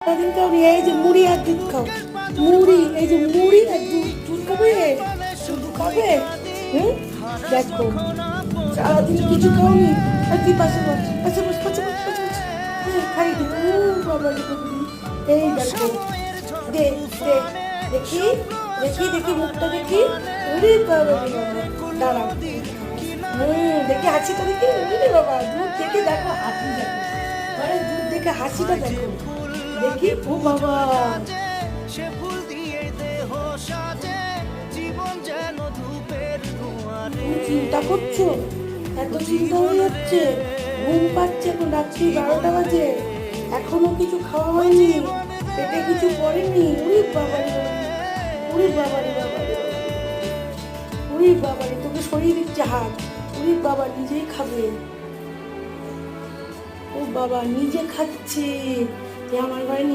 সারাদিন খাও নি, এই যে মুড়ি আর দুধ খাও, মুড়ি, এই যে মুড়ি আর দুধ, দুধ খাবে, দুধ খাবে। হুম, দেখো সারাদিন কিছু খাওনি, আর কি পাশে বস, পাশে বস, পাশে বস, পাশে বস। খাই দি, ও বাবা রে বাবা রে। এই দেখো, দে দে, দেখি দেখি দেখি মুখটা দেখি, ওরে বাবা রে বাবা, দাঁড়াও। দেখি হাসিটা দেখি, ওরে বাবা, দুধ দেখে দেখো হাসি দেখো, আরে দুধ দেখে হাসিটা দেখো, দেখি ও বাবা। তুমি চিন্তা করছো, এত চিন্তা হয়ে যাচ্ছে, ঘুম পাচ্ছে, এখন রাত্রি 12টা বাজে, এখনো কিছু খাওয়া হয়নি, পেটে কিছু পড়েনি। উরি বাবারে বাবা, উরি বাবারে বাবারে, উরি বাবারে, তোকে সরিয়ে দিচ্ছে হাত। উরি বাবা, নিজেই খাবে, ও বাবা নিজে খাচ্ছে, যে আমার ঘরে